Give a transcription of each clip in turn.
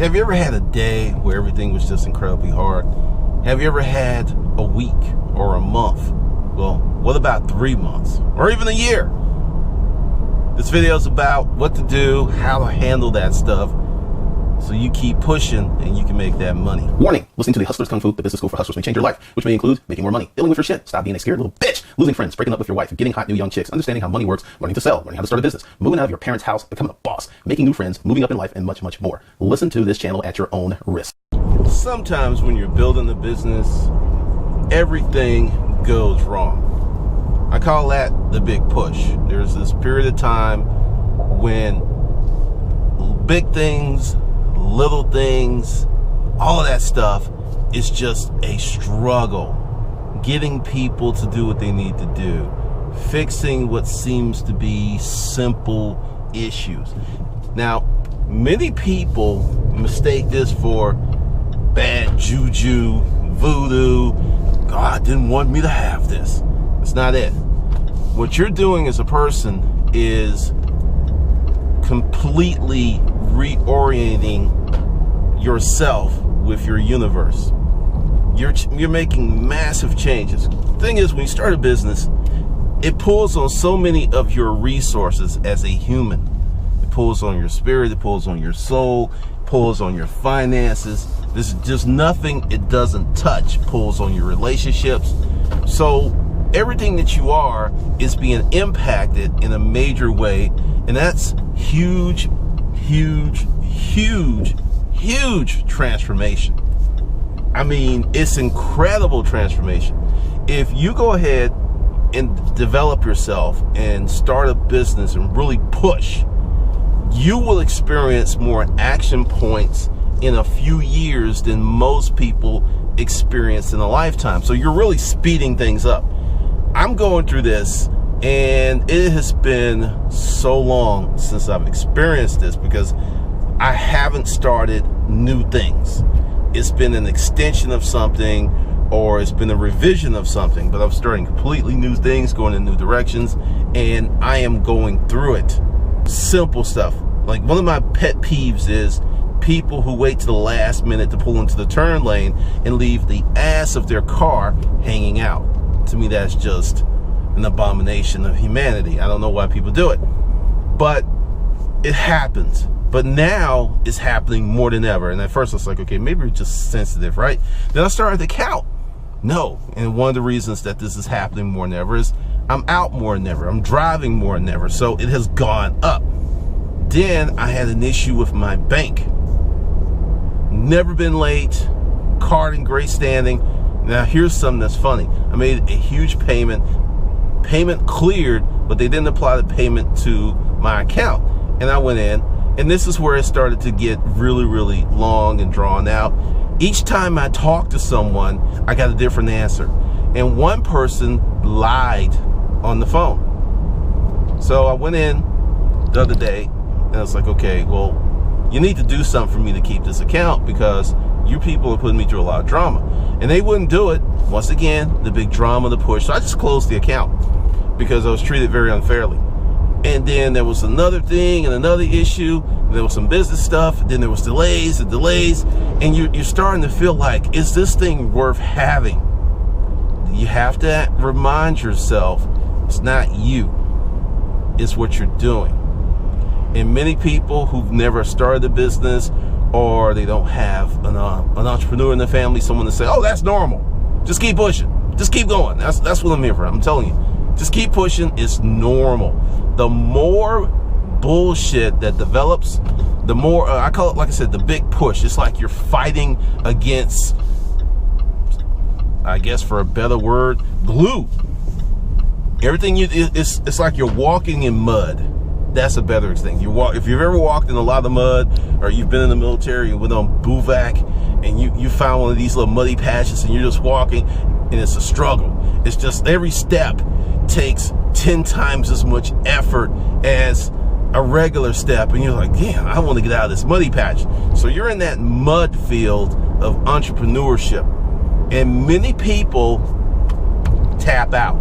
Have you ever had a day where everything was just incredibly hard? Have you ever had a week or a month? Well, what about 3 months or even a year? This video is about what to do, how to handle that stuff, so you keep pushing and you can make that money. Warning, listening to the Hustlers Kung Fu, the business school for hustlers, may change your life, which may include making more money, dealing with your shit, stop being a scared little bitch, losing friends, breaking up with your wife, getting hot new young chicks, understanding how money works, learning to sell, learning how to start a business, moving out of your parents' house, becoming a boss, making new friends, moving up in life, and much, much more. Listen to this channel at your own risk. Sometimes when you're building a business, everything goes wrong. I call that the big push. There's this period of time when big things, little things, all of that stuff is just a struggle. Getting people to do what they need to do. Fixing what seems to be simple issues. Now, many people mistake this for bad juju, voodoo. God didn't want me to have this. It's not it. What you're doing as a person is completely reorienting yourself with your universe. You're making massive changes. The thing is, when you start a business, it pulls on so many of your resources as a human. It pulls on your spirit, it pulls on your soul, it pulls on your finances. There's just nothing it doesn't touch. Pulls on your relationships. So everything that you are is being impacted in a major way, and that's huge, huge, huge, huge transformation. I mean, it's incredible transformation. If you go ahead and develop yourself and start a business and really push, you will experience more action points in a few years than most people experience in a lifetime. So you're really speeding things up. I'm going through this, and it has been so long since I've experienced this because I haven't started new things. It's been an extension of something, or it's been a revision of something, but I'm starting completely new things, going in new directions, and I am going through it. Simple stuff. Like, one of my pet peeves is people who wait to the last minute to pull into the turn lane and leave the ass of their car hanging out. To me, that's just an abomination of humanity. I don't know why people do it, but it happens. But now it's happening more than ever. And at first I was like, okay, maybe we're just sensitive, right? Then I started to count. No. And one of the reasons that this is happening more than ever is I'm out more than ever. I'm driving more than ever. So it has gone up. Then I had an issue with my bank. Never been late. Card in great standing. Now here's something that's funny. I made a huge payment. Payment cleared, but they didn't apply the payment to my account. And I went in, and this is where it started to get really, really long and drawn out. Each time I talked to someone, I got a different answer. And one person lied on the phone. So I went in the other day, and I was like, okay, well, you need to do something for me to keep this account because you people are putting me through a lot of drama. And they wouldn't do it. Once again, the big drama, the push. So I just closed the account because I was treated very unfairly. And then there was another thing and another issue. And there was some business stuff. And then there was delays and delays. And you're starting to feel like, is this thing worth having? You have to remind yourself, it's not you. It's what you're doing. And many people who've never started a business, or they don't have an entrepreneur in the family, someone to say, oh, that's normal. Just keep pushing. Just keep going. That's what I'm here for. I'm telling you. Just keep pushing. It's normal. The more bullshit that develops, the more, I call it, like I said, the big push. It's like you're fighting against, I guess for a better word, glue. Everything it's like you're walking in mud. That's a better thing. If you've ever walked in a lot of mud, or you've been in the military and went on bivouac, and you found one of these little muddy patches, and you're just walking, and it's a struggle. It's just every step takes 10 times as much effort as a regular step, and you're like, damn, I want to get out of this muddy patch. So you're in that mud field of entrepreneurship, and many people tap out.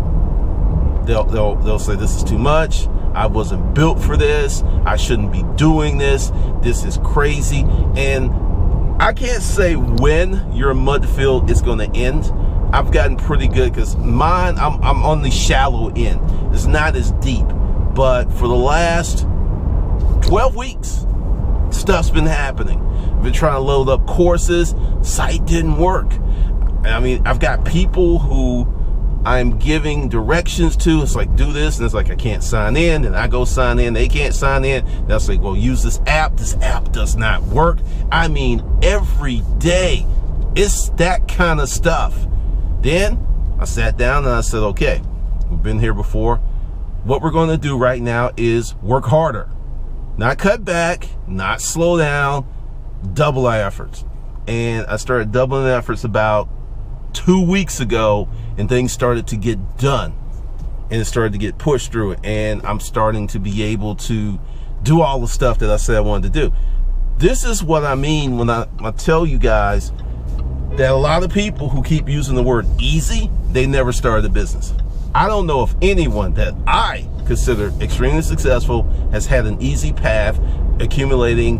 They'll say, this is too much. I wasn't built for this. I shouldn't be doing this. This is crazy. And I can't say when your mud field is going to end. I've gotten pretty good because mine, I'm on the shallow end. It's not as deep. But for the last 12 weeks, stuff's been happening. I've been trying to load up courses. Site didn't work. I mean, I've got people who I'm giving directions to. It's like, do this, and it's like, I can't sign in, and I go sign in, they can't sign in. They'll say, well, use this app. This app does not work. I mean, every day, it's that kind of stuff. Then I sat down and I said, okay, we've been here before. What we're going to do right now is work harder. Not cut back, not slow down, double our efforts. And I started doubling the efforts about 2 weeks ago, and things started to get done, and it started to get pushed through, and I'm starting to be able to do all the stuff that I said I wanted to do. This is what I mean when I tell you guys that a lot of people who keep using the word easy, they never started a business. I don't know if anyone that I consider extremely successful has had an easy path accumulating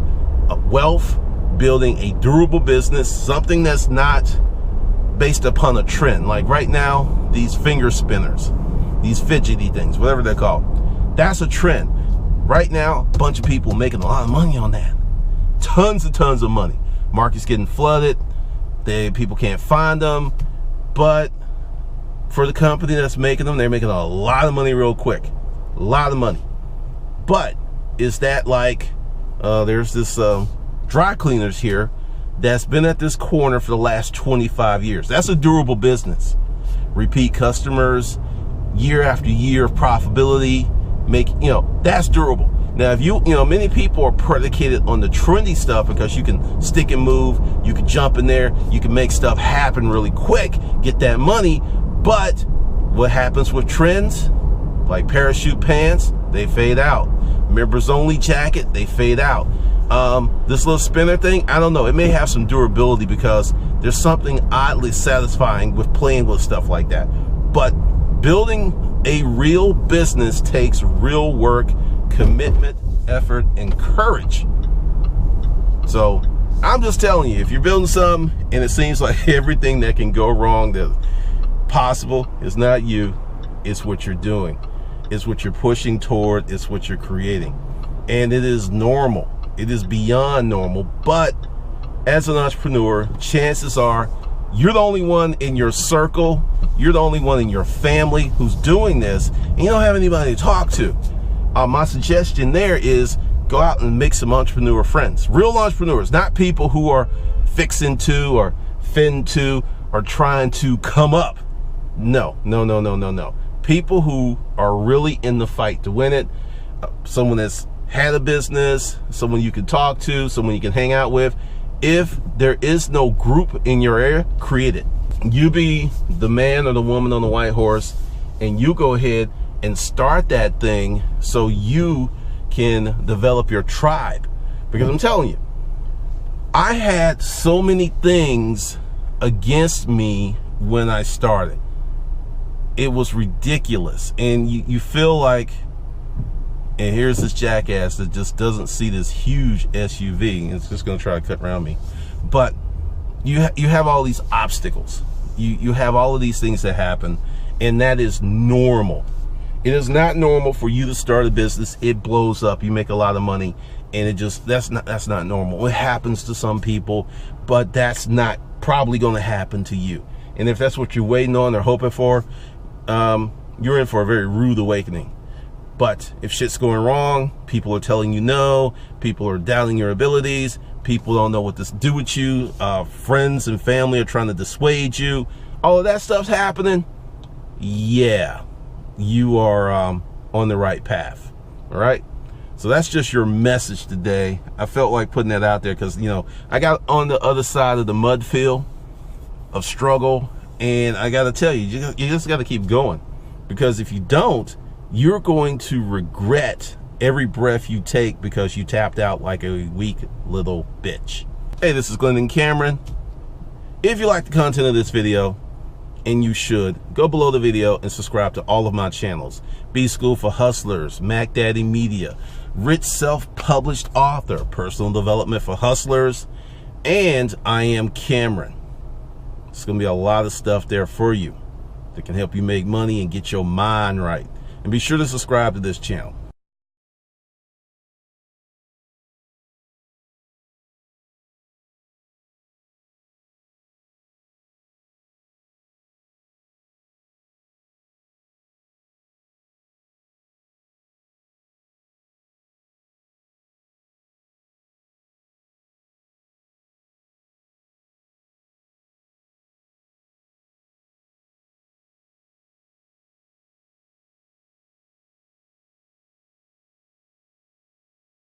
wealth, building a durable business, something that's not based upon a trend. Like right now, these finger spinners, these fidgety things, whatever they're called, that's a trend. Right now, a bunch of people making a lot of money on that. Tons and tons of money. Market's getting flooded. People can't find them. But for the company that's making them, they're making a lot of money real quick. A lot of money. But is that like, there's this dry cleaners here that's been at this corner for the last 25 years. That's a durable business. Repeat customers, year after year of profitability, that's durable. Now, if many people are predicated on the trendy stuff because you can stick and move, you can jump in there, you can make stuff happen really quick, get that money. But what happens with trends, like parachute pants, they fade out. Members only jacket, they fade out. This little spinner thing, I don't know. It may have some durability because there's something oddly satisfying with playing with stuff like that. But building a real business takes real work, commitment, effort, and courage. So I'm just telling you, if you're building something and it seems like everything that can go wrong that's possible is not you, it's what you're doing. It's what you're pushing toward. It's what you're creating. And it is normal. It is beyond normal. But as an entrepreneur, chances are you're the only one in your circle, you're the only one in your family who's doing this, and you don't have anybody to talk to. My suggestion there is go out and make some entrepreneur friends. Real entrepreneurs, not people who are fixing to or fin to or trying to come up. No. People who are really in the fight to win it. Someone that's had a business, someone you can talk to, someone you can hang out with. If there is no group in your area, create it. You be the man or the woman on the white horse, and you go ahead and start that thing so you can develop your tribe. Because I'm telling you, I had so many things against me when I started. It was ridiculous. And you feel like, and here's this jackass that just doesn't see this huge SUV and it's just going to try to cut around me. But you have all these obstacles. You have all of these things that happen, and that is normal. It is not normal for you to start a business, it blows up, you make a lot of money, and that's not normal. It happens to some people, but that's not probably going to happen to you. And if that's what you're waiting on or hoping for, you're in for a very rude awakening. But if shit's going wrong, people are telling you no, people are doubting your abilities, people don't know what to do with you, friends and family are trying to dissuade you, all of that stuff's happening, yeah, you are on the right path. All right, so that's just your message today. I felt like putting that out there because, I got on the other side of the mud field of struggle, and I got to tell you, you just got to keep going, because if you don't, you're going to regret every breath you take because you tapped out like a weak little bitch. Hey, this is Glendon Cameron. If you like the content of this video, and you should, go below the video and subscribe to all of my channels. B School for Hustlers, Mac Daddy Media, Rich Self-Published Author, Personal Development for Hustlers, And I am Cameron. It's going to be a lot of stuff there for you that can help you make money and get your mind right. And be sure to subscribe to this channel.